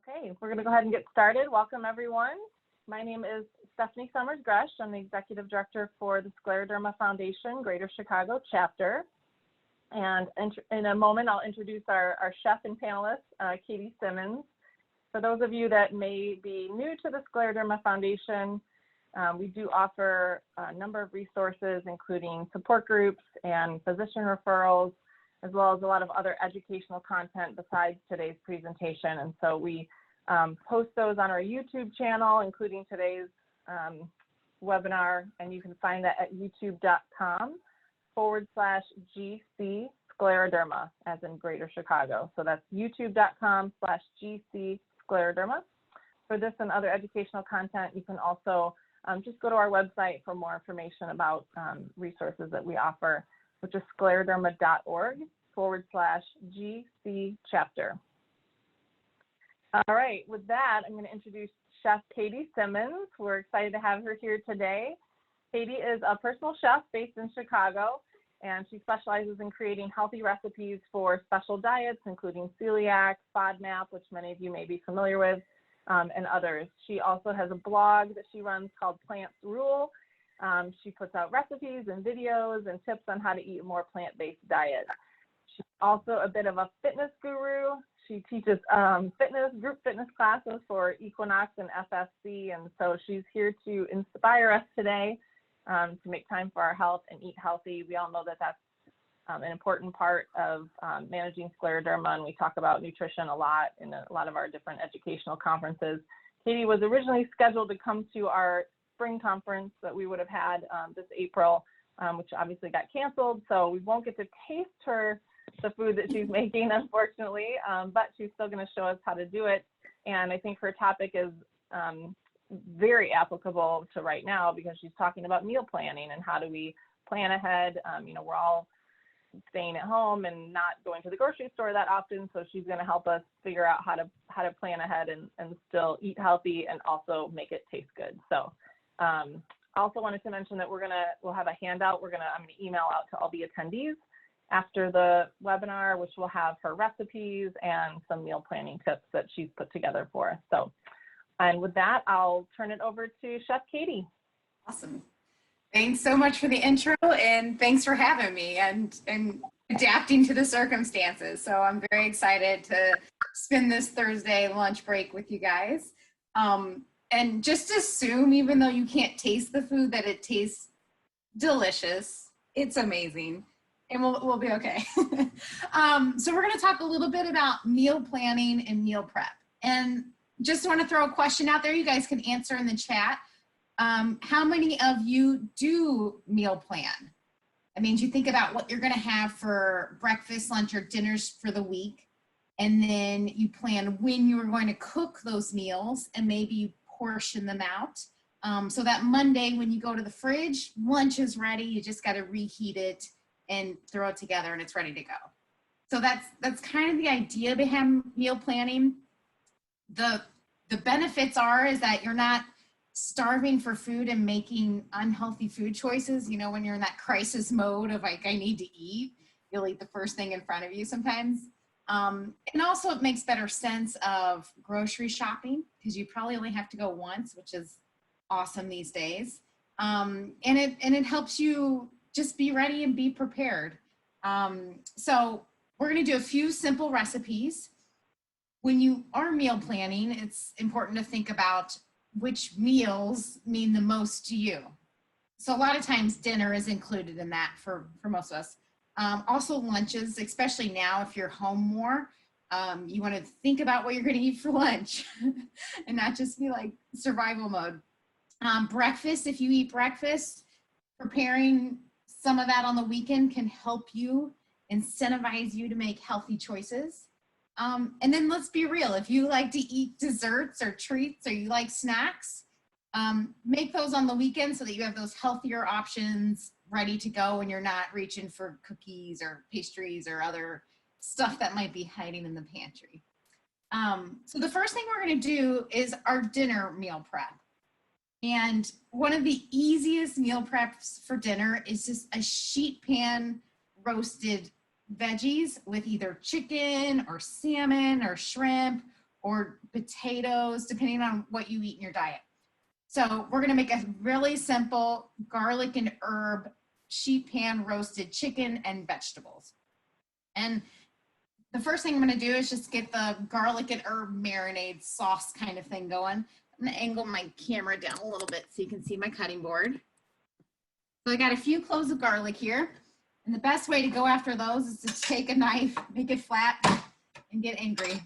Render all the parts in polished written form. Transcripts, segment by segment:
Okay, we're going to go ahead and get started. Welcome, everyone. My name is Stephanie Summers-Gresh. I'm the Executive Director for the Scleroderma Foundation, Greater Chicago Chapter. And in a moment, I'll introduce our chef and panelist, Katie Simmons. For those of you that may be new to the Scleroderma Foundation, we do offer a number of resources, including support groups and physician referrals, as well as a lot of other educational content besides today's presentation. And so we post those on our YouTube channel, including today's webinar, and you can find that at youtube.com/GC Scleroderma, as in Greater Chicago. So that's youtube.com/GC Scleroderma. For this and other educational content, you can also just go to our website for more information about resources that we offer, which is scleroderma.org/GC chapter. All right, with that, I'm going to introduce Chef Katie Simmons. We're excited to have her here today. Katie is a personal chef based in Chicago, and she specializes in creating healthy recipes for special diets, including celiac, FODMAP, which many of you may be familiar with, and others. She also has a blog that she runs called Plants Rule. She puts out recipes and videos and tips on how to eat a more plant-based diet. She's also a bit of a fitness guru. She teaches group fitness classes for Equinox and FSC, and so she's here to inspire us today to make time for our health and eat healthy. We all know that that's an important part of managing scleroderma, and we talk about nutrition a lot in a lot of our different educational conferences. Katie was originally scheduled to come to our spring conference that we would have had this April, which obviously got canceled, so we won't get to taste the food that she's making, unfortunately, but she's still going to show us how to do it. And I think her topic is very applicable to right now, because she's talking about meal planning and how do we plan ahead. We're all staying at home and not going to the grocery store that often, so she's going to help us figure out how to plan ahead and still eat healthy and also make it taste good. So I also wanted to mention that we'll have a handout I'm going to email out to all the attendees after the webinar, which will have her recipes and some meal planning tips that she's put together for us. So, and with that, I'll turn it over to Chef Katie. Awesome. Thanks so much for the intro, and thanks for having me and adapting to the circumstances. So I'm very excited to spend this Thursday lunch break with you guys. And just assume, even though you can't taste the food, that it tastes delicious. It's amazing. And we'll be okay. So we're going to talk a little bit about meal planning and meal prep. And just want to throw a question out there. You guys can answer in the chat. How many of you do meal plan? That means you think about what you're going to have for breakfast, lunch, or dinners for the week. And then you plan when you're going to cook those meals, and maybe you portion them out. So that Monday when you go to the fridge, lunch is ready. You just got to reheat it and throw it together and it's ready to go. So that's kind of the idea behind meal planning. The benefits is that you're not starving for food and making unhealthy food choices. When you're in that crisis mode of like, I need to eat, you'll eat the first thing in front of you sometimes. And also it makes better sense of grocery shopping, because you probably only have to go once, which is awesome these days. And it helps you just be ready and be prepared. So we're going to do a few simple recipes. When you are meal planning, it's important to think about which meals mean the most to you. So a lot of times dinner is included in that for most of us. Also lunches, especially now if you're home more, you want to think about what you're going to eat for lunch and not just be like survival mode. Breakfast, if you eat breakfast, preparing some of that on the weekend can help you, incentivize you to make healthy choices. And then let's be real, if you like to eat desserts or treats, or you like snacks, make those on the weekend so that you have those healthier options ready to go when you're not reaching for cookies or pastries or other stuff that might be hiding in the pantry. So the first thing we're going to do is our dinner meal prep. And one of the easiest meal preps for dinner is just a sheet pan roasted veggies with either chicken or salmon or shrimp or potatoes, depending on what you eat in your diet. So we're gonna make a really simple garlic and herb sheet pan roasted chicken and vegetables. And the first thing I'm gonna do is just get the garlic and herb marinade sauce kind of thing going. I'm gonna angle my camera down a little bit so you can see my cutting board. So I got a few cloves of garlic here. And the best way to go after those is to take a knife, make it flat, and get angry.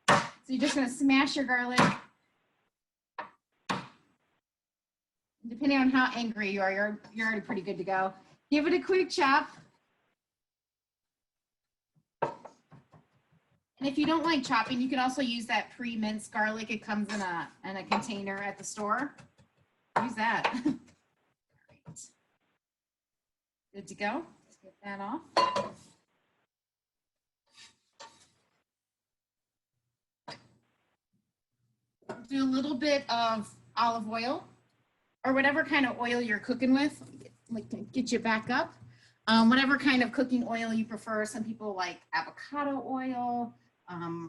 So you're just gonna smash your garlic. Depending on how angry you are, you're already pretty good to go. Give it a quick chop. And if you don't like chopping, you can also use that pre-minced garlic. It comes in a container at the store. Use that. All right. Good to go. Let's get that off. Do a little bit of olive oil or whatever kind of oil you're cooking with. Like to get you back up. Whatever kind of cooking oil you prefer. Some people like avocado oil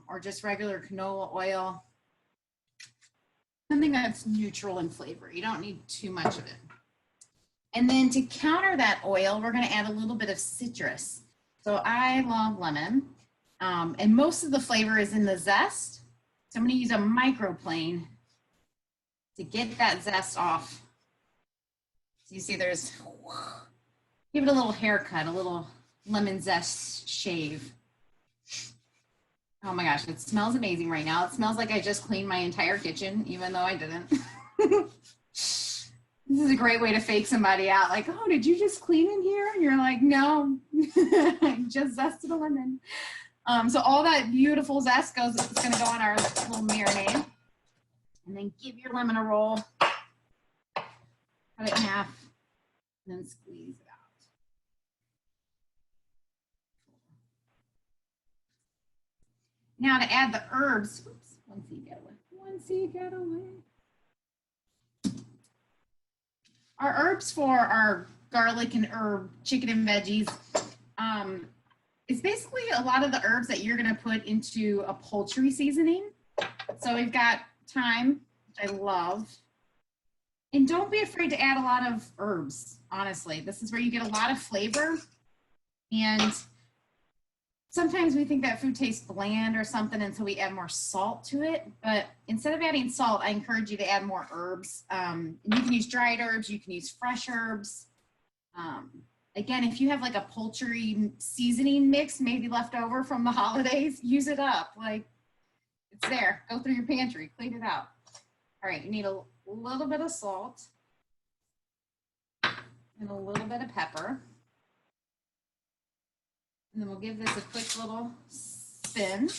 or just regular canola oil. Something that's neutral in flavor. You don't need too much of it. And then to counter that oil, we're going to add a little bit of citrus. So I love lemon, and most of the flavor is in the zest. So I'm going to use a microplane to get that zest off. So you see there's, give it a little haircut, a little lemon zest shave. Oh my gosh, it smells amazing right now. It smells like I just cleaned my entire kitchen, even though I didn't. This is a great way to fake somebody out. Like, oh, did you just clean in here? And you're like, no, I just zested a lemon. So all that beautiful zest it's gonna go on our little marinade. And then give your lemon a roll. Cut it in half, and then squeeze it out. Now to add the herbs, oops, one seed got away. One seed got away. Our herbs for our garlic and herb chicken and veggies is basically a lot of the herbs that you're going to put into a poultry seasoning. So we've got thyme, which I love. And don't be afraid to add a lot of herbs, honestly. This is where you get a lot of flavor. And sometimes we think that food tastes bland or something, and so we add more salt to it. But instead of adding salt, I encourage you to add more herbs. You can use dried herbs, you can use fresh herbs. Again, if you have like a poultry seasoning mix, maybe left over from the holidays, use it up. Like, it's there. Go through your pantry, clean it out. All right, you need a little bit of salt and a little bit of pepper. And then we'll give this a quick little spin.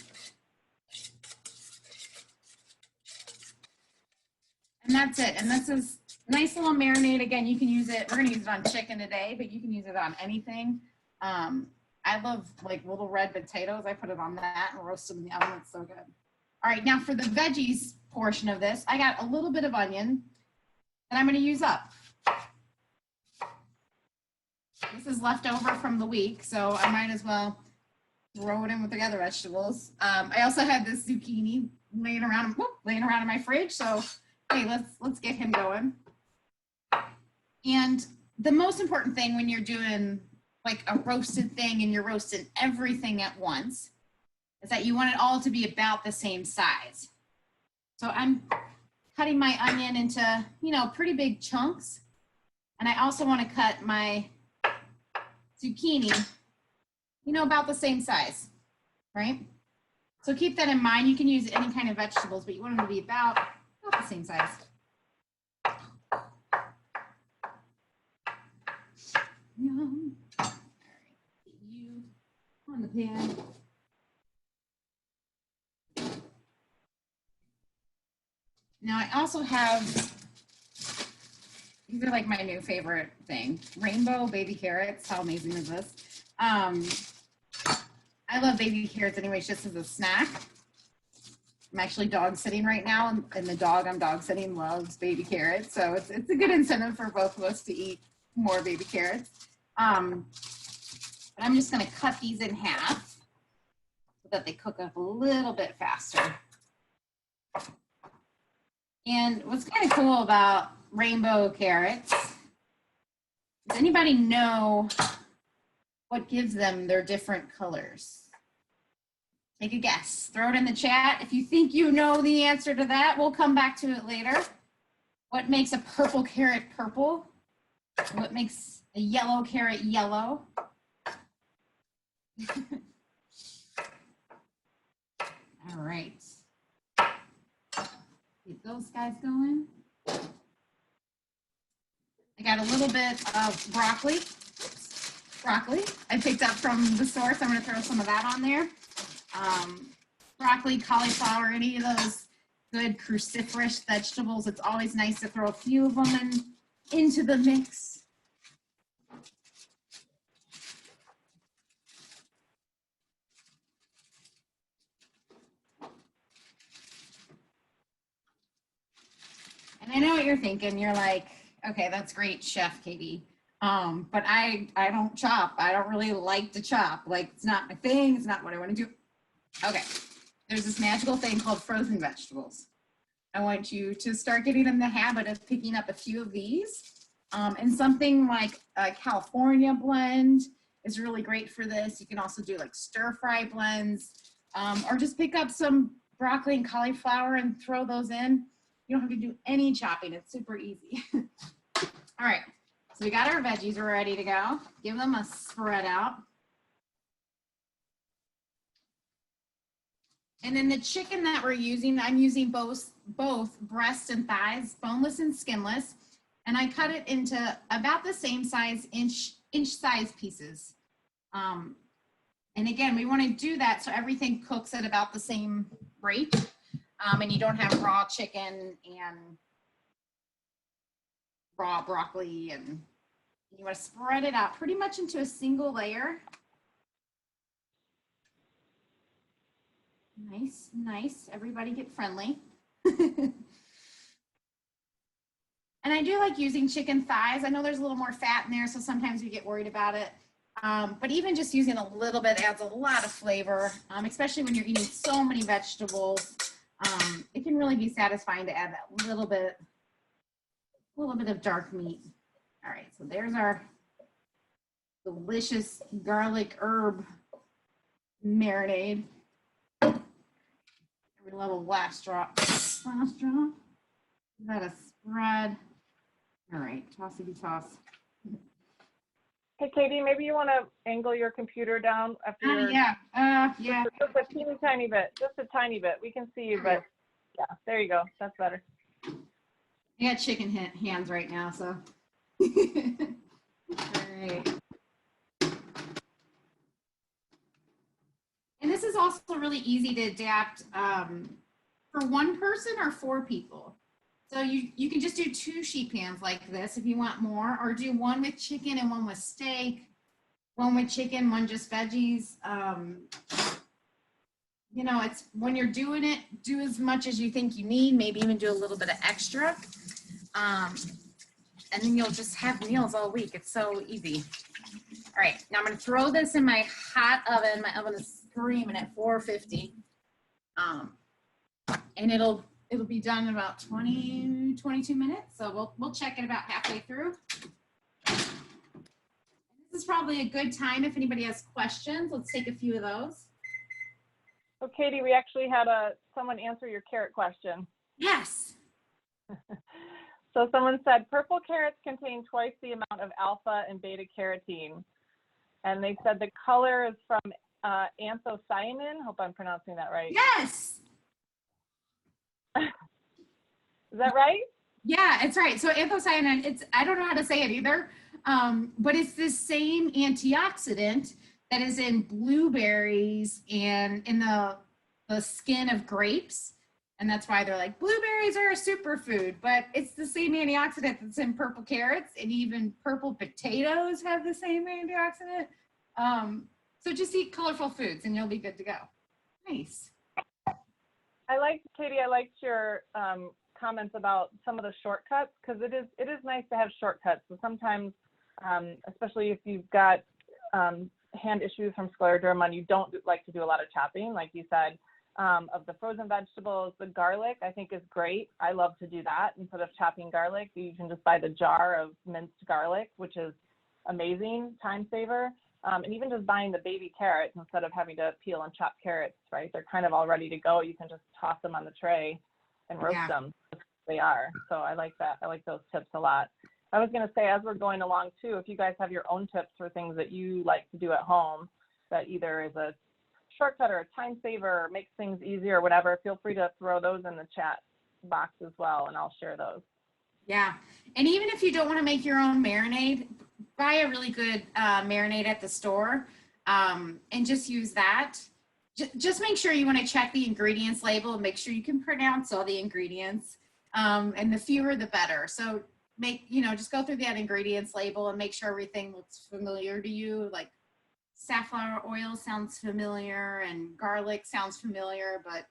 And that's it. And this is nice little marinade. Again, you can use it. We're going to use it on chicken today, but you can use it on anything. I love like little red potatoes. I put it on that and roast them in the oven. It's so good. All right, now for the veggies portion of this, I got a little bit of onion that I'm going to use up. This is left over from the week, so I might as well throw it in with the other vegetables. I also had this zucchini laying around in my fridge, so hey, let's get him going. And the most important thing when you're doing like a roasted thing and you're roasting everything at once is that you want it all to be about the same size. So I'm cutting my onion into, pretty big chunks. And I also want to cut my zucchini, about the same size, right? So keep that in mind. You can use any kind of vegetables, but you want them to be about the same size. Yum. All right, get you on the pan. Now I also have, these are like my new favorite thing, rainbow baby carrots. How amazing is this? I love baby carrots anyways, just as a snack. I'm actually dog sitting right now, and the dog I'm dog sitting loves baby carrots. So it's a good incentive for both of us to eat more baby carrots. But I'm just gonna cut these in half so that they cook up a little bit faster. And what's kind of cool about rainbow carrots, does anybody know what gives them their different colors? Take a guess. Throw it in the chat. If you think you know the answer to that, we'll come back to it later. What makes a purple carrot purple? What makes a yellow carrot yellow? All right. Keep those guys going. I got a little bit of broccoli. Oops. Broccoli I picked up from the source. I'm going to throw some of that on there. Broccoli, cauliflower, any of those good cruciferous vegetables. It's always nice to throw a few of them into the mix. And I know what you're thinking. You're like, okay, that's great, Chef Katie. But I don't chop. I don't really like to chop. Like, it's not my thing. It's not what I want to do. Okay, there's this magical thing called frozen vegetables. I want you to start getting in the habit of picking up a few of these. And something like a California blend is really great for this. You can also do like stir fry blends, or just pick up some broccoli and cauliflower and throw those in. You don't have to do any chopping. It's super easy. All right, so we got our veggies ready to go. Give them a spread out. And then the chicken that we're using, I'm using both breast and thighs, boneless and skinless. And I cut it into about the same size, inch size pieces. And again, we want to do that so everything cooks at about the same rate. And you don't have raw chicken and raw broccoli, and you want to spread it out pretty much into a single layer. Nice, nice. Everybody get friendly. And I do like using chicken thighs. I know there's a little more fat in there, so sometimes we get worried about it. But even just using a little bit adds a lot of flavor, especially when you're eating so many vegetables. It can really be satisfying to add that little bit of dark meat. All right, so there's our delicious garlic herb marinade. Every level last drop. Last drop. Is that a spread? All right, tossy toss. Hey, Katie, maybe you want to angle your computer down after your... Yeah. Just a teeny tiny bit. Just a tiny bit. We can see you, but yeah, there you go. That's better. I got chicken hands right now, so. All right. And this is also really easy to adapt for one person or 4 people. So you can just do 2 sheet pans like this if you want more, or do one with chicken and one with steak, one with chicken, one just veggies. You know, it's when you're doing it, do as much as you think you need, maybe even do a little bit of extra. And then you'll just have meals all week. It's so easy. All right, now I'm gonna throw this in my hot oven. My oven is screaming at 450. And it'll be done in about 20, 22 minutes. So we'll check it about halfway through. This is probably a good time if anybody has questions. Let's take a few of those. So Katie, we actually had someone answer your carrot question. Yes. So someone said, purple carrots contain twice the amount of alpha and beta carotene. And they said the color is from anthocyanin. Hope I'm pronouncing that right. Yes. Is that right? Yeah, it's right. So anthocyanin, I don't know how to say it either, but it's the same antioxidant that is in blueberries and in the skin of grapes. And that's why they're like, blueberries are a superfood, but it's the same antioxidant that's in purple carrots, and even purple potatoes have the same antioxidant. So just eat colorful foods and you'll be good to go. Nice. Katie, I liked your comments about some of the shortcuts, because it is nice to have shortcuts. So sometimes, especially if you've got hand issues from scleroderma and you don't like to do a lot of chopping, like you said, of the frozen vegetables, the garlic I think is great. I love to do that. Instead of chopping garlic, you can just buy the jar of minced garlic, which is amazing, time saver. And even just buying the baby carrots instead of having to peel and chop carrots, right? They're kind of all ready to go. You can just toss them on the tray and roast them. They are. So I like that. I like those tips a lot. I was going to say, as we're going along too, if you guys have your own tips for things that you like to do at home that either is a shortcut or a time saver or makes things easier or whatever, feel free to throw those in the chat box as well, and I'll share those. Yeah. And even if you don't want to make your own marinade, buy a really good marinade at the store and just use that. Just make sure you want to check the ingredients label and make sure you can pronounce all the ingredients. And the fewer, the better. So just go through that ingredients label and make sure everything looks familiar to you. Like safflower oil sounds familiar and garlic sounds familiar, but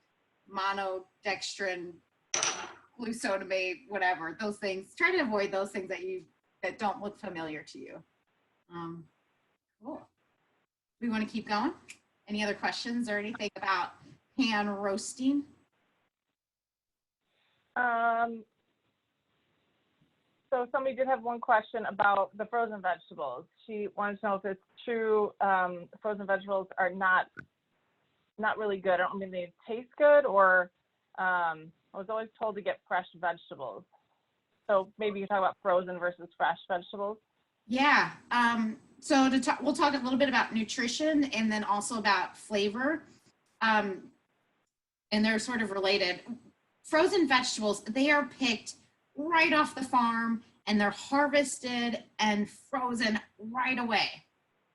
monodextrin, glucosamate, whatever, those things, try to avoid those things that don't look familiar to you. Cool. We want to keep going? Any other questions or anything about pan roasting? So somebody did have one question about the frozen vegetables. She wanted to know if it's true frozen vegetables are not really good. I don't mean they taste good, or I was always told to get fresh vegetables. So maybe you talk about frozen versus fresh vegetables. Yeah. So we'll talk a little bit about nutrition and then also about flavor. And they're sort of related. Frozen vegetables, they are picked right off the farm and they're harvested and frozen right away.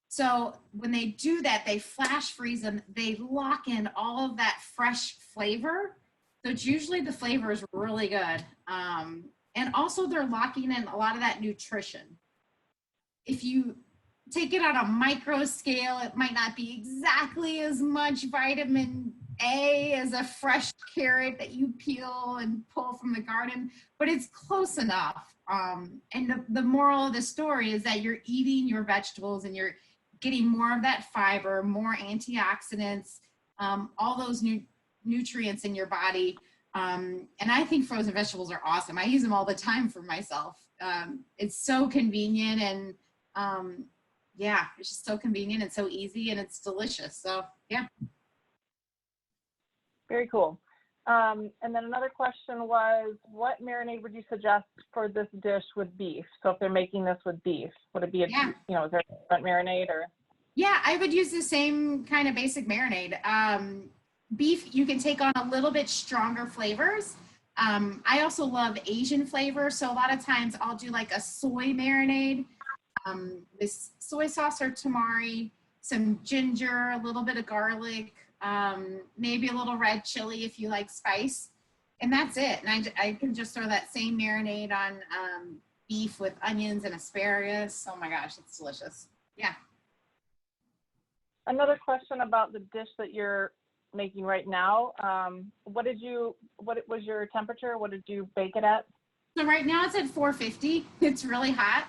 So when they do that, they flash freeze them, they lock in all of that fresh flavor. So it's usually the flavor is really good. And also they're locking in a lot of that nutrition. If you take it on a micro scale, it might not be exactly as much vitamin A as a fresh carrot that you peel and pull from the garden, but it's close enough. And the moral of the story is that you're eating your vegetables and you're getting more of that fiber, more antioxidants, all those nutrients in your body. And I think frozen vegetables are awesome. I use them all the time for myself. It's so convenient and yeah, it's just so convenient and so easy and it's delicious. So yeah. Very cool. And then another question was, what marinade would you suggest for this dish with beef? So if they're making this with beef, would it be is there a different marinade or? Yeah, I would use the same kind of basic marinade. Beef, you can take on a little bit stronger flavors. I also love Asian flavor. So a lot of times I'll do like a soy marinade, this soy sauce or tamari, some ginger, a little bit of garlic, maybe a little red chili if you like spice, and that's it. And I can just throw that same marinade on beef with onions and asparagus. Oh my gosh, it's delicious. Yeah. Another question about the dish that you're making right now. What was your temperature? What did you bake it at? So right now it's at 450. It's really hot.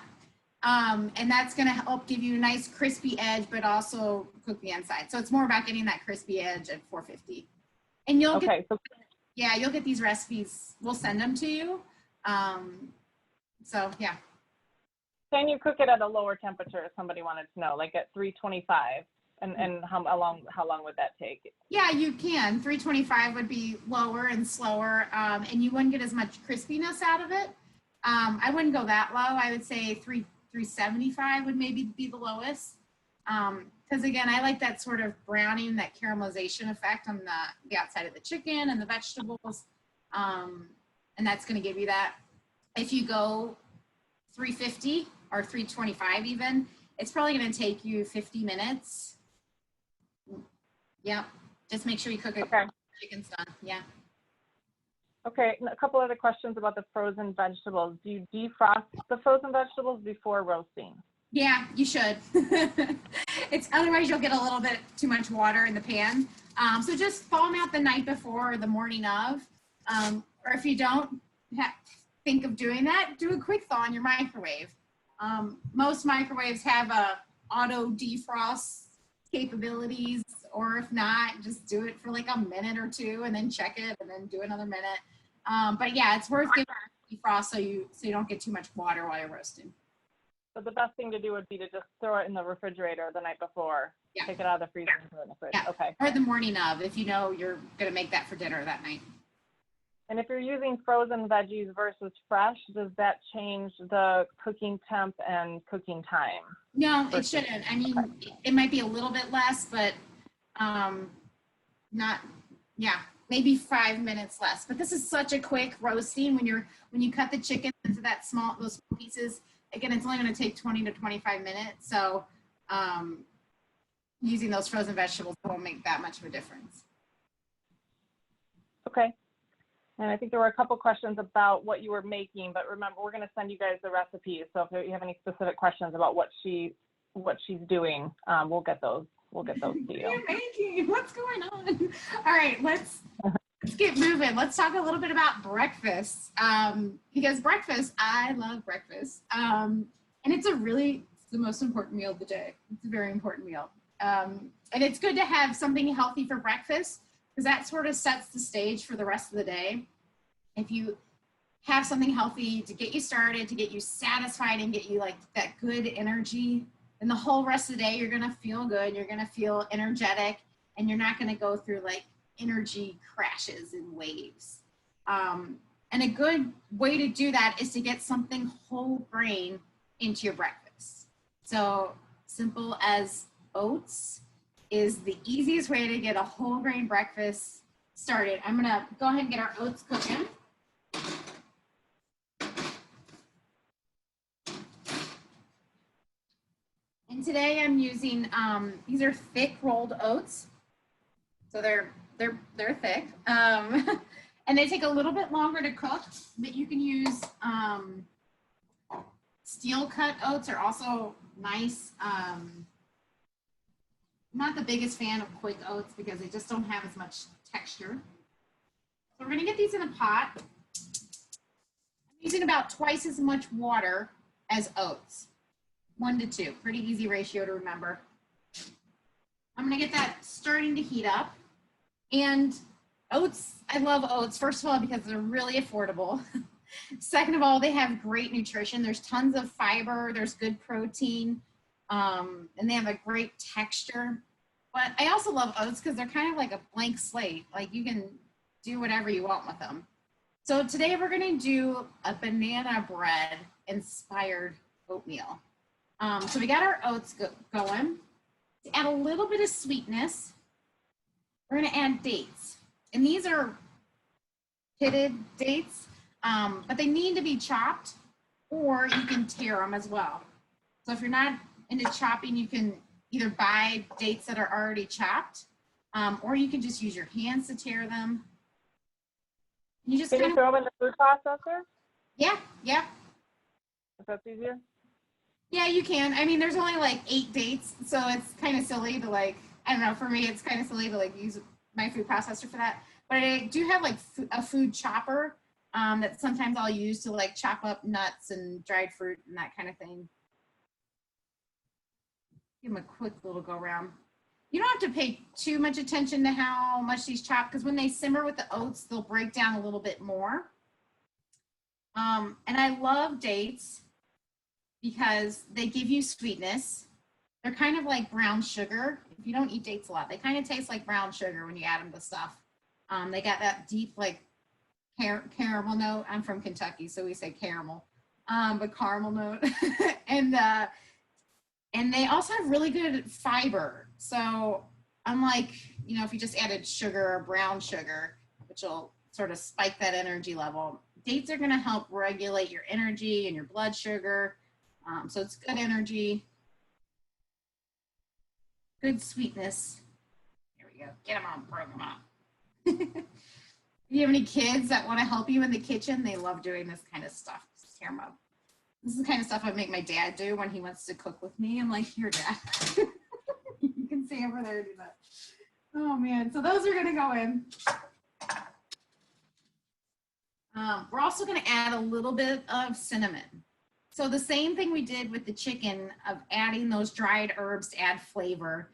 And that's going to help give you a nice crispy edge, but also cook the inside. So it's more about getting that crispy edge at 450. And you'll get these recipes. We'll send them to you. So yeah. Can you cook it at a lower temperature if somebody wanted to know, like at 325? And how long would that take? Yeah, you can. 325 would be lower and slower, and you wouldn't get as much crispiness out of it. I wouldn't go that low. I would say 375 would maybe be the lowest. Because again, I like that sort of browning, that caramelization effect on the outside of the chicken and the vegetables. And that's going to give you that. If you go 350 or 325 even, it's probably going to take you 50 minutes. Yeah, just make sure you cook it. Okay. Chicken's done. Yeah. Okay, a couple other questions about the frozen vegetables. Do you defrost the frozen vegetables before roasting? Yeah, you should. Otherwise you'll get a little bit too much water in the pan. So just thaw them out the night before or the morning of. Or if you don't think of doing that, do a quick thaw in your microwave. Most microwaves have a auto defrost capabilities, or if not, just do it for like a minute or two and then check it and then do another minute. But yeah, it's worth giving it defrost so you don't get too much water while you're roasting. So the best thing to do would be to just throw it in the refrigerator the night before. Yeah. Take it out of the freezer and put it in the fridge. Yeah. Okay. Or the morning of, if you know you're going to make that for dinner that night. And if you're using frozen veggies versus fresh, does that change the cooking temp and cooking time? No, it shouldn't. I mean, it might be a little bit less, but maybe 5 minutes less. But this is such a quick roasting when you cut the chicken into those small pieces. Again, it's only going to take 20 to 25 minutes. So using those frozen vegetables won't make that much of a difference. Okay. And I think there were a couple questions about what you were making, but remember, we're going to send you guys the recipes. So if you have any specific questions about what she's doing, we'll get those to you. What are you making? What's going on? All right, let's get moving. Let's talk a little bit about breakfast. Because I love breakfast. And it's the most important meal of the day. It's a very important meal. And it's good to have something healthy for breakfast, because that sort of sets the stage for the rest of the day. If you have something healthy to get you started, to get you satisfied and get you like that good energy, then the whole rest of the day, you're going to feel good. You're going to feel energetic, and you're not going to go through like energy crashes and waves. And a good way to do that is to get something whole grain into your breakfast. So simple as oats is the easiest way to get a whole grain breakfast started. I'm gonna go ahead and get our oats cooking. And today I'm using, these are thick rolled oats. So they're thick. And they take a little bit longer to cook, but you can use steel cut oats are also nice. I'm not the biggest fan of quick oats because they just don't have as much texture. So we're gonna get these in a pot. I'm using about twice as much water as oats. 1 to 2, pretty easy ratio to remember. I'm gonna get that starting to heat up. And oats, I love oats, first of all, because they're really affordable. Second of all, they have great nutrition. There's tons of fiber, there's good protein, and they have a great texture. But I also love oats because they're kind of like a blank slate. Like you can do whatever you want with them. So today we're gonna do a banana bread inspired oatmeal. So we got our oats going. To add a little bit of sweetness, we're gonna add dates. And these are pitted dates, but they need to be chopped, or you can tear them as well. So if you're not into chopping, you can either buy dates that are already chopped, or you can just use your hands to tear them. You just can you throw them in the food processor? Yeah. If that's easier? Yeah, you can. I mean, there's only like 8 dates, so it's kind of silly to like, I don't know, for me, it's kind of silly to like use my food processor for that. But I do have like a food chopper that sometimes I'll use to like chop up nuts and dried fruit and that kind of thing. Give them a quick little go around. You don't have to pay too much attention to how much these chop, because when they simmer with the oats, they'll break down a little bit more. And I love dates because they give you sweetness. They're kind of like brown sugar. If you don't eat dates a lot, they kind of taste like brown sugar when you add them to stuff. They got that deep like caramel note. I'm from Kentucky, so we say caramel, but caramel note. And they also have really good fiber. So unlike, if you just added sugar or brown sugar, which will sort of spike that energy level, dates are gonna help regulate your energy and your blood sugar. So it's good energy, good sweetness. Here we go, get them on, bring them up. If you have any kids that wanna help you in the kitchen, they love doing this kind of stuff. Just tear them up. This is the kind of stuff I make my dad do when he wants to cook with me. I'm like, here, Dad. You can see over there do that. Oh, man. So those are going to go in. We're also going to add a little bit of cinnamon. So the same thing we did with the chicken of adding those dried herbs to add flavor.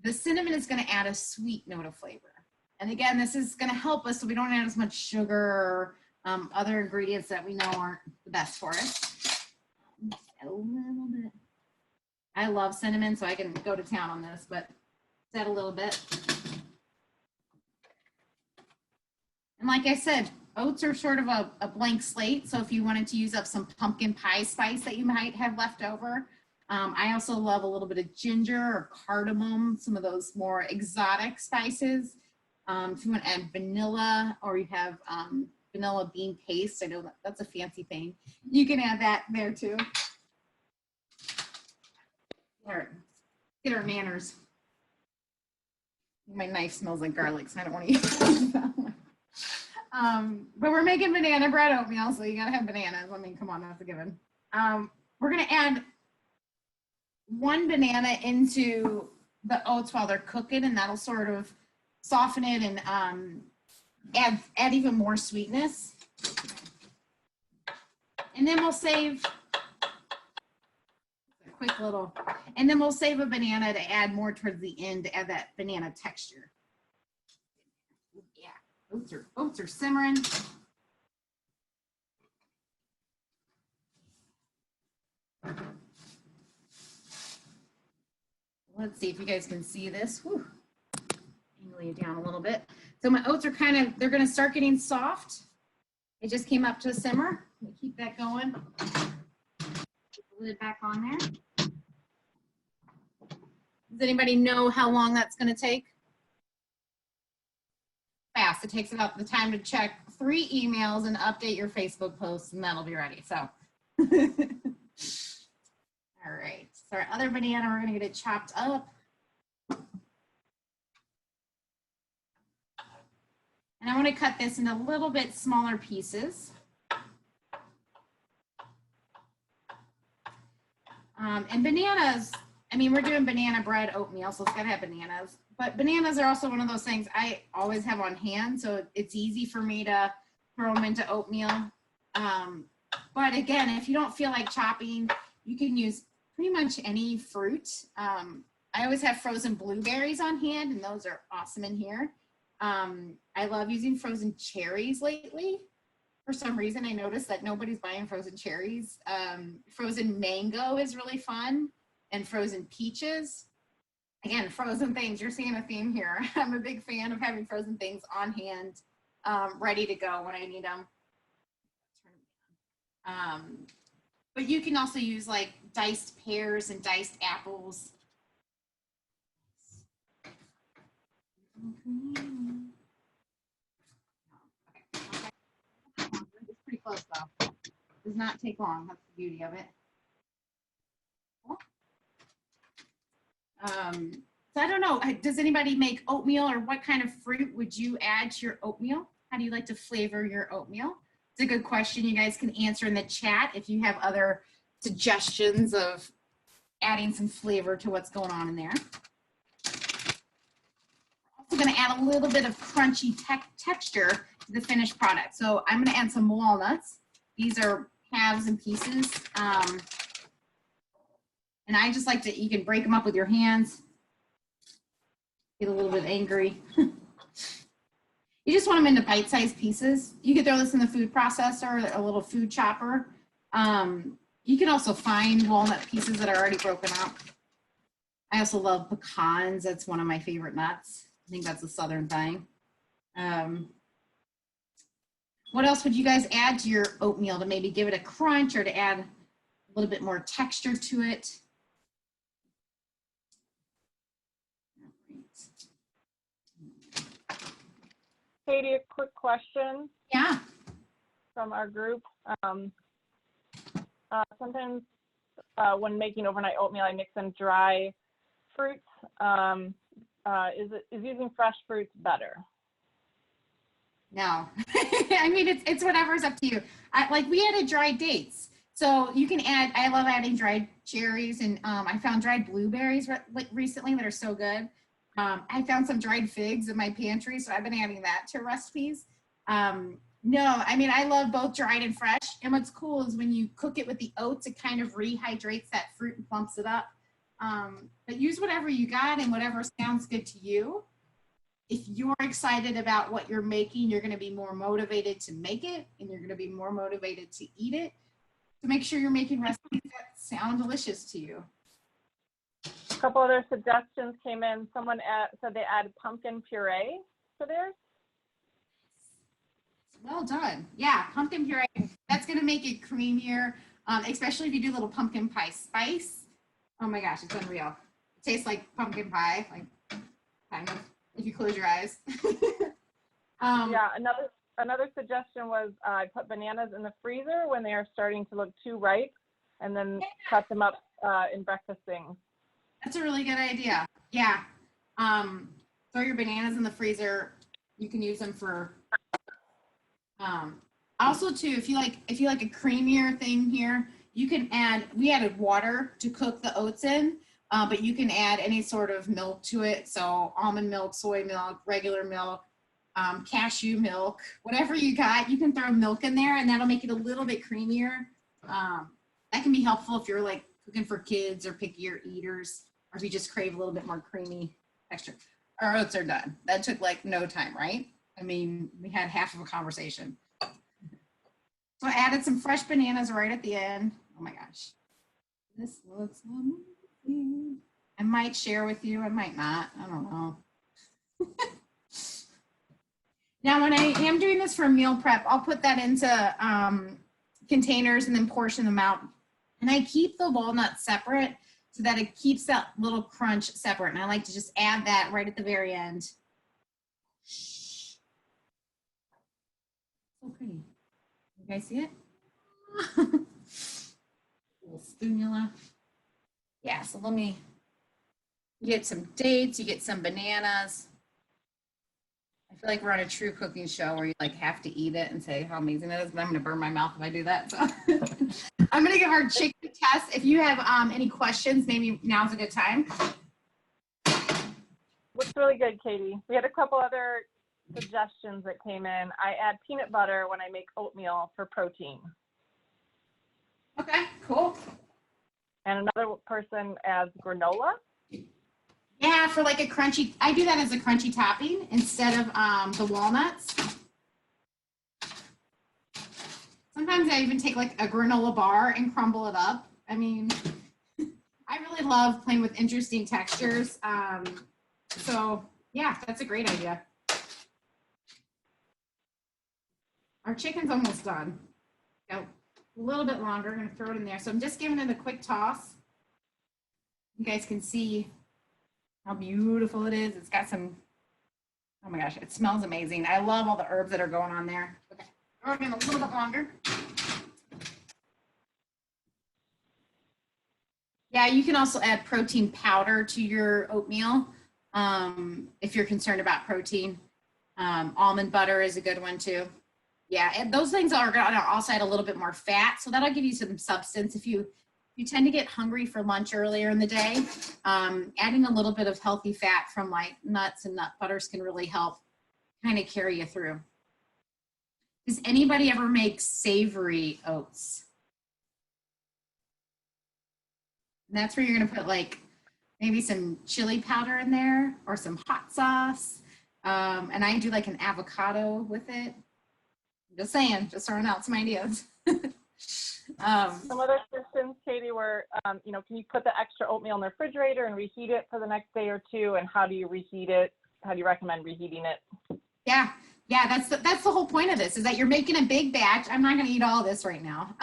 The cinnamon is going to add a sweet note of flavor. And again, this is going to help us so we don't add as much sugar or other ingredients that we know aren't the best for us. A little bit. I love cinnamon, so I can go to town on this, but add a little bit. And like I said, oats are sort of a blank slate. So if you wanted to use up some pumpkin pie spice that you might have left over, I also love a little bit of ginger or cardamom, some of those more exotic spices. If you want to add vanilla, or you have vanilla bean paste, I know that's a fancy thing. You can add that there too. Get our manners. My knife smells like garlic, so I don't want to use that one. But we're making banana bread oatmeal, so you gotta have bananas. I mean, come on, that's a given. We're gonna add 1 banana into the oats while they're cooking, and that'll sort of soften it and add even more sweetness. And then we'll save a quick little, and then we'll save a banana to add more towards the end to add that banana texture. Yeah, oats are simmering. Let's see if you guys can see this. Whew. Angle you down a little bit. So my oats are they're gonna start getting soft. It just came up to a simmer. Let me keep that going. Put the lid back on there. Does anybody know how long that's gonna take? Fast. It takes about the time to check 3 emails and update your Facebook posts, and that'll be ready. So, all right. So our other banana, we're gonna get it chopped up. And I want to cut this into a little bit smaller pieces. And bananas, I mean, we're doing banana bread oatmeal, so it's got to have bananas. But bananas are also one of those things I always have on hand, so it's easy for me to throw them into oatmeal. But again, if you don't feel like chopping, you can use pretty much any fruit. I always have frozen blueberries on hand, and those are awesome in here. I love using frozen cherries lately. For some reason, I noticed that nobody's buying frozen cherries. Frozen mango is really fun, and frozen peaches. Again, frozen things, you're seeing a theme here. I'm a big fan of having frozen things on hand, ready to go when I need them. But you can also use like diced pears and diced apples. It's pretty close though. Does not take long. That's the beauty of it. So I don't know. Does anybody make oatmeal, or what kind of fruit would you add to your oatmeal? How do you like to flavor your oatmeal? It's a good question. You guys can answer in the chat if you have other suggestions of adding some flavor to what's going on in there. We're going to add a little bit of crunchy texture to the finished product. So I'm going to add some walnuts. These are halves and pieces. And I just like to, you can break them up with your hands. Get a little bit angry. You just want them into bite-sized pieces. You could throw this in the food processor, a little food chopper. You can also find walnut pieces that are already broken up. I also love pecans. That's one of my favorite nuts. I think that's a Southern thing. What else would you guys add to your oatmeal to maybe give it a crunch or to add a little bit more texture to it? Katie, a quick question. Yeah. From our group. Sometimes when making overnight oatmeal, I mix in dry fruits. Is using fresh fruits better? No. I mean, it's whatever's up to you. Like we added dried dates. So you can add, I love adding dried cherries, and I found dried blueberries recently that are so good. I found some dried figs in my pantry, so I've been adding that to recipes. No, I mean, I love both dried and fresh. And what's cool is when you cook it with the oats, it kind of rehydrates that fruit and plumps it up. But use whatever you got and whatever sounds good to you. If you're excited about what you're making, you're going to be more motivated to make it, and you're going to be more motivated to eat it. So make sure you're making recipes that sound delicious to you. A couple other suggestions came in. Someone said they added pumpkin puree to theirs. Well done. Yeah, pumpkin puree. That's going to make it creamier, especially if you do little pumpkin pie spice. Oh my gosh, it's unreal. It tastes like pumpkin pie, like kind of, if you close your eyes. Yeah, another suggestion was put bananas in the freezer when they are starting to look too ripe, and then cut them up in breakfast things. That's a really good idea. Yeah. Throw your bananas in the freezer. You can use them for also too, if you like a creamier thing here, you can add, we added water to cook the oats in, but you can add any sort of milk to it. So almond milk, soy milk, regular milk, cashew milk, whatever you got, you can throw milk in there and that'll make it a little bit creamier. That can be helpful if you're like cooking for kids or pickier eaters, or if you just crave a little bit more creamy texture. Our oats are done. That took like no time, right? I mean, we had half of a conversation. So I added some fresh bananas right at the end. Oh my gosh. This looks amazing. I might share with you, I might not. I don't know. Now, when I am doing this for meal prep, I'll put that into containers and then portion them out. And I keep the walnuts separate so that it keeps that little crunch separate. And I like to just add that right at the very end. So pretty. You guys see it? Little spoonula. Yeah, so let me, you get some dates, you get some bananas. I feel like we're on a true cooking show where you like have to eat it and say how amazing it is, but I'm gonna burn my mouth if I do that. So I'm gonna give our chicken a test. If you have any questions, maybe now's a good time. Looks really good, Katie. We had a couple other suggestions that came in. I add peanut butter when I make oatmeal for protein. Okay, cool. And another person adds granola. Yeah, for like a crunchy, I do that as a crunchy topping instead of the walnuts. Sometimes I even take like a granola bar and crumble it up. I mean, I really love playing with interesting textures. So yeah, that's a great idea. Our chicken's almost done. Got a little bit longer, I'm gonna throw it in there. So I'm just giving it a quick toss. You guys can see how beautiful it is. It's got some, oh my gosh, it smells amazing. I love all the herbs that are going on there. Okay, throw it in a little bit longer. Yeah, you can also add protein powder to your oatmeal if you're concerned about protein. Almond butter is a good one too. Yeah, and those things are going to also add a little bit more fat, so that'll give you some substance. If you tend to get hungry for lunch earlier in the day, adding a little bit of healthy fat from like nuts and nut butters can really help kind of carry you through. Does anybody ever make savory oats? And that's where you're going to put like maybe some chili powder in there or some hot sauce. And I do like an avocado with it. Just saying, just throwing out some ideas. Some other suggestions, Katie, were, can you put the extra oatmeal in the refrigerator and reheat it for the next day or two? And how do you reheat it? How do you recommend reheating it? Yeah, that's the whole point of this, is that you're making a big batch. I'm not going to eat all this right now.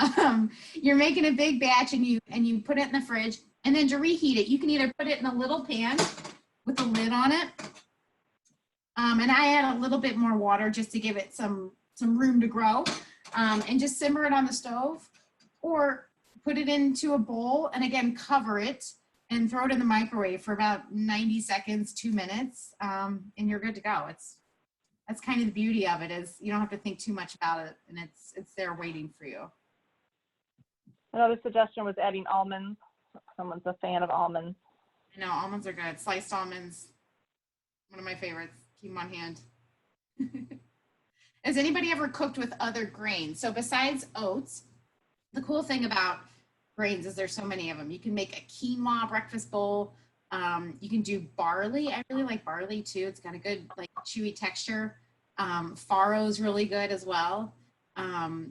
You're making a big batch and you put it in the fridge, and then to reheat it, you can either put it in a little pan with a lid on it. And I add a little bit more water just to give it some room to grow, and just simmer it on the stove, or put it into a bowl and again cover it and throw it in the microwave for about 90 seconds, 2 minutes, and you're good to go. That's kind of the beauty of it, is you don't have to think too much about it, and it's there waiting for you. Another suggestion was adding almonds. Someone's a fan of almonds. I know, almonds are good. Sliced almonds, one of my favorites. Keep them on hand. Has anybody ever cooked with other grains? So besides oats, the cool thing about grains, as there's so many of them. You can make a quinoa breakfast bowl. You can do barley. I really like barley too. It's got a good like chewy texture. Farro's really good as well.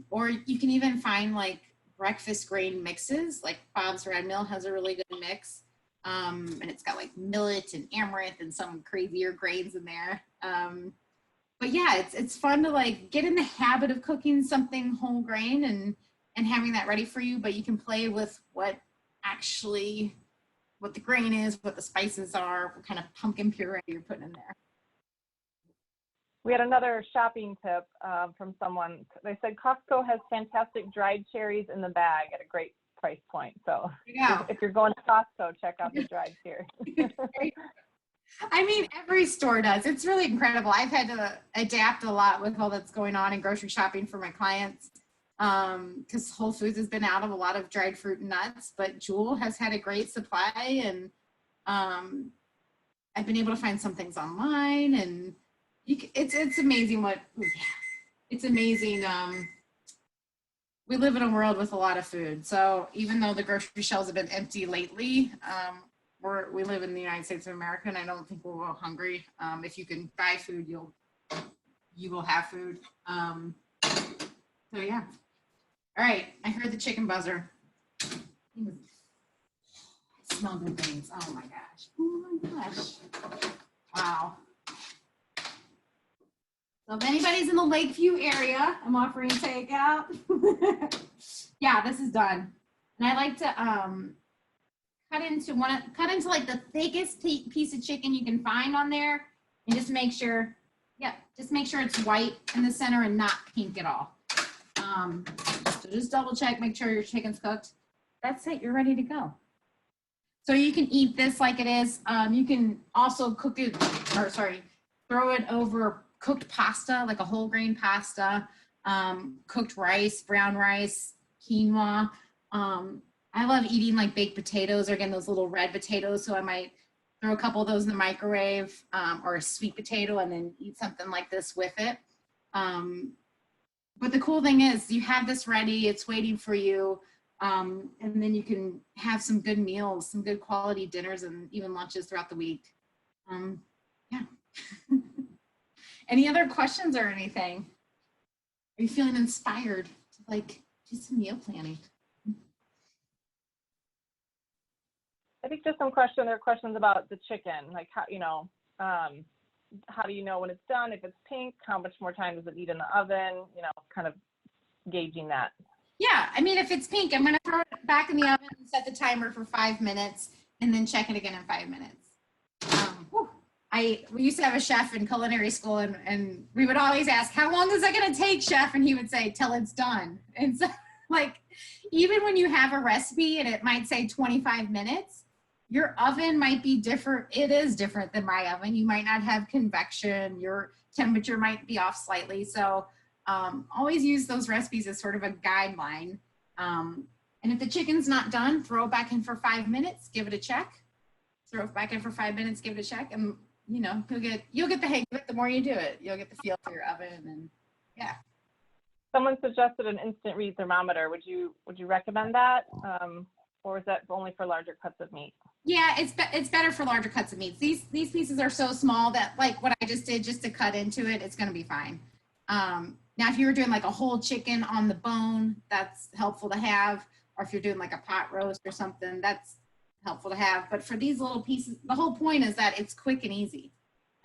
Or you can even find like breakfast grain mixes, like Bob's Red Mill has a really good mix. And it's got like millet and amaranth and some crazier grains in there. But yeah, it's fun to like get in the habit of cooking something whole grain and having that ready for you, but you can play with what the grain is, what the spices are, what kind of pumpkin puree you're putting in there. We had another shopping tip from someone. They said Costco has fantastic dried cherries in the bag at a great price point. So if you're going to Costco, check out the dried cherries. I mean, every store does. It's really incredible. I've had to adapt a lot with all that's going on in grocery shopping for my clients because Whole Foods has been out of a lot of dried fruit and nuts, but Jewel has had a great supply, and I've been able to find some things online, and it's amazing it's amazing. We live in a world with a lot of food. So even though the grocery shelves have been empty lately, we live in the United States of America, and I don't think we'll go hungry. If you can buy food, you will have food. So yeah. All right, I heard the chicken buzzer. I smell good things. Oh my gosh. Oh my gosh. Wow. So if anybody's in the Lakeview area, I'm offering takeout. Yeah, this is done. And I like to cut into like the thickest piece of chicken you can find on there, and just make sure it's white in the center and not pink at all. So just double check, make sure your chicken's cooked. That's it, you're ready to go. So you can eat this like it is. You can also throw it over cooked pasta, like a whole grain pasta, cooked rice, brown rice, quinoa. I love eating like baked potatoes, or again, those little red potatoes. So I might throw a couple of those in the microwave, or a sweet potato, and then eat something like this with it. But the cool thing is you have this ready, it's waiting for you. And then you can have some good meals, some good quality dinners, and even lunches throughout the week. Yeah. Any other questions or anything? Are you feeling inspired to like do some meal planning? I think just there are questions about the chicken, like how do you know when it's done? If it's pink, how much more time does it need in the oven? Kind of gauging that. Yeah, I mean, if it's pink, I'm gonna throw it back in the oven and set the timer for 5 minutes, and then check it again in 5 minutes. We used to have a chef in culinary school, and we would always ask, how long is that gonna take, chef? And he would say, till it's done. And so like, even when you have a recipe and it might say 25 minutes, your oven might be different. It is different than my oven. You might not have convection. Your temperature might be off slightly. So always use those recipes as sort of a guideline. And if the chicken's not done, throw it back in for 5 minutes, give it a check. Throw it back in for 5 minutes, give it a check, and you'll get the hang of it. The more you do it, you'll get the feel for your oven, and yeah. Someone suggested an instant read thermometer. Would you recommend that, or is that only for larger cuts of meat? Yeah, it's better for larger cuts of meat. These pieces are so small that, like what I just did, just to cut into it, it's going to be fine. Now, if you were doing like a whole chicken on the bone, that's helpful to have. Or if you're doing like a pot roast or something, that's helpful to have. But for these little pieces, the whole point is that it's quick and easy.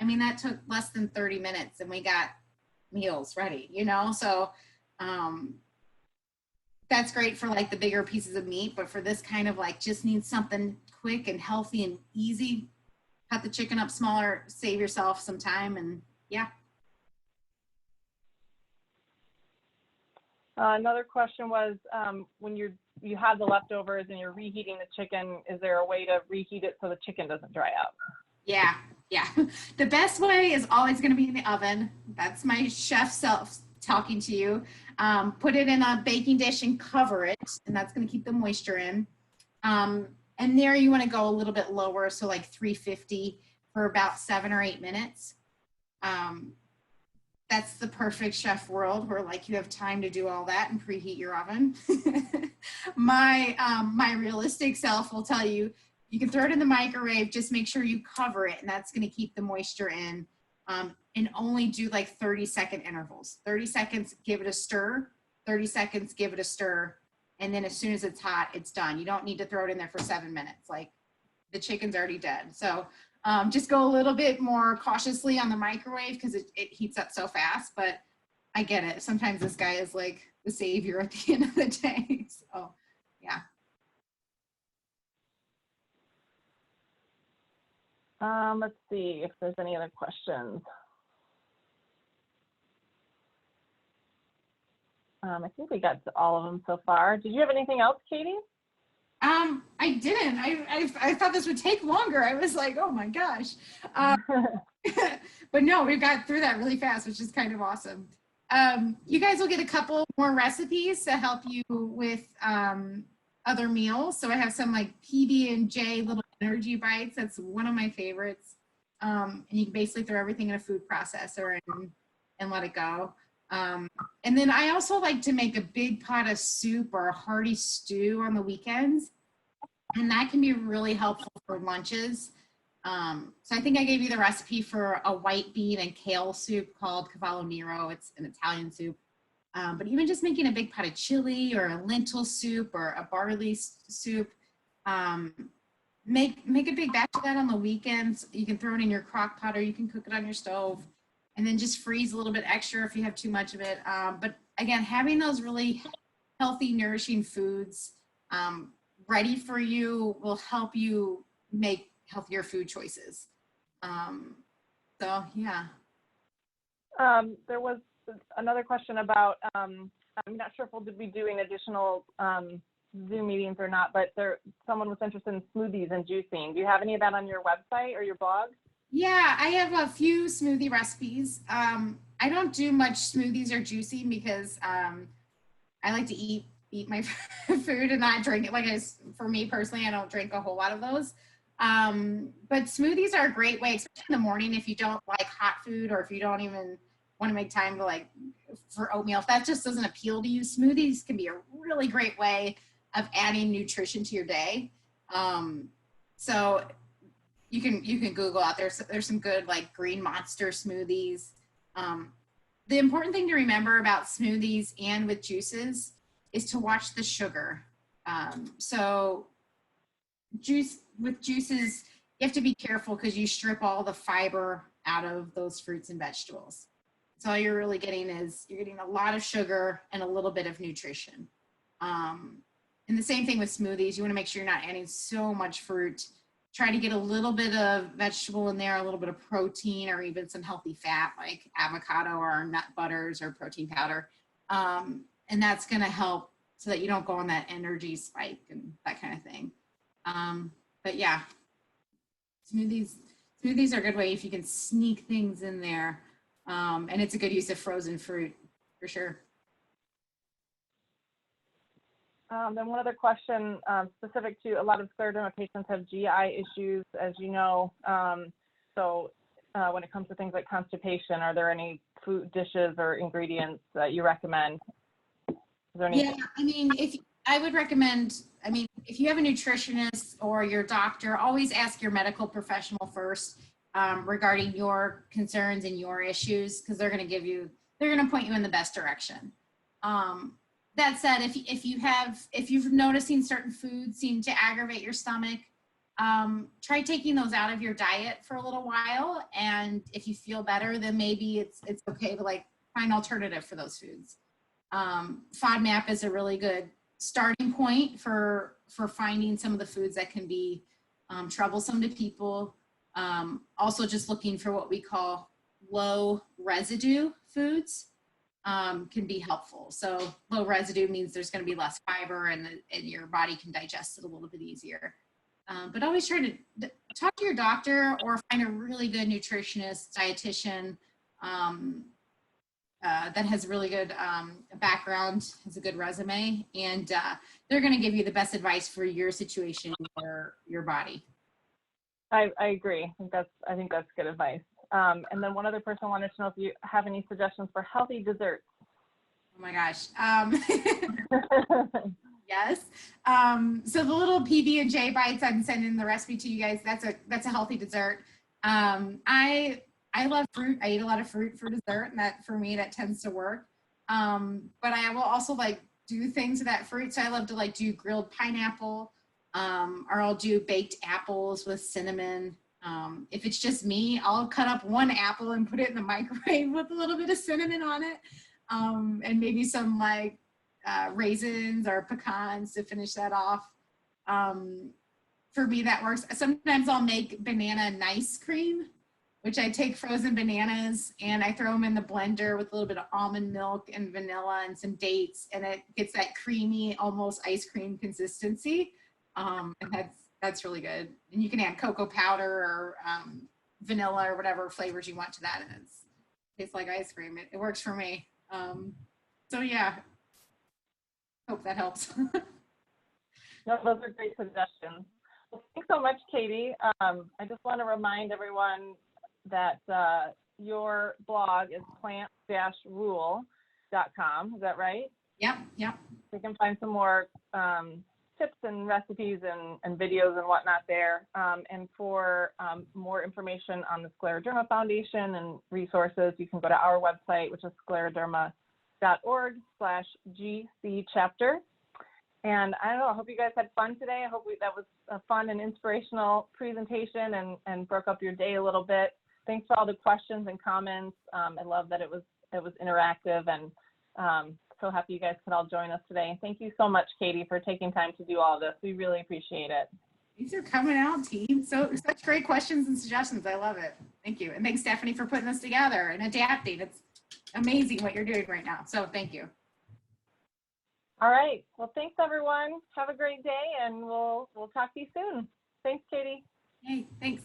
I mean, that took less than 30 minutes and we got meals ready, So that's great for like the bigger pieces of meat. But for this kind of like just needs something quick and healthy and easy, cut the chicken up smaller, save yourself some time, and yeah. Another question was, when you have the leftovers and you're reheating the chicken, is there a way to reheat it so the chicken doesn't dry out? Yeah. The best way is always going to be in the oven. That's my chef self talking to you. Put it in a baking dish and cover it, and that's going to keep the moisture in. And there you want to go a little bit lower, so like 350 for about 7 or 8 minutes. that's the perfect chef world where like you have time to do all that and preheat your oven. My realistic self will tell you, you can throw it in the microwave, just make sure you cover it, and that's going to keep the moisture in. And only do like 30-second intervals. 30 seconds, give it a stir. 30 seconds, give it a stir. And then as soon as it's hot, it's done. You don't need to throw it in there for 7 minutes. Like the chicken's already dead. So just go a little bit more cautiously on the microwave because it heats up so fast. But I get it. Sometimes this guy is like the savior at the end of the day. So yeah. Let's see if there's any other questions. I think we got to all of them so far. Did you have anything else, Katie? I didn't. I thought this would take longer. I was like, oh my gosh. But no, we got through that really fast, which is kind of awesome. You guys will get a couple more recipes to help you with other meals. So I have some like PB&J little energy bites. That's one of my favorites. And you can basically throw everything in a food processor and let it go. And then I also like to make a big pot of soup or a hearty stew on the weekends. And that can be really helpful for lunches. So I think I gave you the recipe for a white bean and kale soup called cavallo nero. It's an Italian soup. But even just making a big pot of chili or a lentil soup or a barley soup, make a big batch of that on the weekends. You can throw it in your crock pot or you can cook it on your stove. And then just freeze a little bit extra if you have too much of it. But again, having those really healthy, nourishing foods ready for you will help you make healthier food choices. So yeah. There was another question about, I'm not sure if we'll be doing additional Zoom meetings or not, but someone was interested in smoothies and juicing. Do you have any of that on your website or your blog? Yeah, I have a few smoothie recipes. I don't do much smoothies or juicing because I like to eat my food and not drink it. Like for me personally, I don't drink a whole lot of those. But smoothies are a great way, especially in the morning if you don't like hot food or if you don't even want to make time to for oatmeal. If that just doesn't appeal to you, smoothies can be a really great way of adding nutrition to your day. So you can Google out there's some good like green monster smoothies. The important thing to remember about smoothies and with juices is to watch the sugar. So with juices, you have to be careful because you strip all the fiber out of those fruits and vegetables. So all you're really getting is you're getting a lot of sugar and a little bit of nutrition. And the same thing with smoothies. You want to make sure you're not adding so much fruit. Try to get a little bit of vegetable in there, a little bit of protein, or even some healthy fat like avocado or nut butters or protein powder. And that's going to help so that you don't go on that energy spike and that kind of thing. But yeah, smoothies are a good way if you can sneak things in there. And it's a good use of frozen fruit for sure. Then one other question specific to a lot of scleroderma patients have GI issues, as you know. So when it comes to things like constipation, are there any food dishes or ingredients that you recommend? Is there any? Yeah, I mean, if you have a nutritionist or your doctor, always ask your medical professional first regarding your concerns and your issues, because they're going to point you in the best direction. That said, if you're noticing certain foods seem to aggravate your stomach, try taking those out of your diet for a little while. And if you feel better, then maybe it's okay to find an alternative for those foods. FODMAP is a really good starting point for finding some of the foods that can be troublesome to people. Also just looking for what we call low residue foods can be helpful. So low residue means there's going to be less fiber and your body can digest it a little bit easier. But always try to talk to your doctor or find a really good nutritionist, dietitian that has really good background, has a good resume, and they're going to give you the best advice for your situation or your body. I agree. I think that's good advice. And then one other person wanted to know if you have any suggestions for healthy desserts. Oh my gosh. Yes. So the little PB&J bites, I'm sending the recipe to you guys. That's a healthy dessert. I love fruit. I eat a lot of fruit for dessert, and that for me that tends to work. But I will also like do things with that fruit. So I love to like do grilled pineapple, or I'll do baked apples with cinnamon. If it's just me, I'll cut up one apple and put it in the microwave with a little bit of cinnamon on it, and maybe some like raisins or pecans to finish that off. For me, that works. Sometimes I'll make banana nice cream, which I take frozen bananas and I throw them in the blender with a little bit of almond milk and vanilla and some dates, and it gets that creamy, almost ice cream consistency. And that's really good. And you can add cocoa powder or vanilla or whatever flavors you want to that, and it tastes like ice cream. It works for me. So yeah, hope that helps. No, those are great suggestions. Well, thanks so much, Katie. I just want to remind everyone that your blog is plant-rule.com. Is that right? Yep. You can find some more tips and recipes and videos and whatnot there. And for more information on the Scleroderma Foundation and resources, you can go to our website, which is scleroderma.org/GC chapter. And I don't know, I hope you guys had fun today. I hope that was a fun and inspirational presentation and broke up your day a little bit. Thanks for all the questions and comments. I love that it was interactive, and so happy you guys could all join us today. And thank you so much, Katie, for taking time to do all this. We really appreciate it. Thanks for coming out, team. So such great questions and suggestions. I love it. Thank you. And thanks, Stephanie, for putting this together and adapting. It's amazing what you're doing right now. So thank you. All right. Well, thanks, everyone. Have a great day, and we'll talk to you soon. Thanks, Katie. Hey, thanks.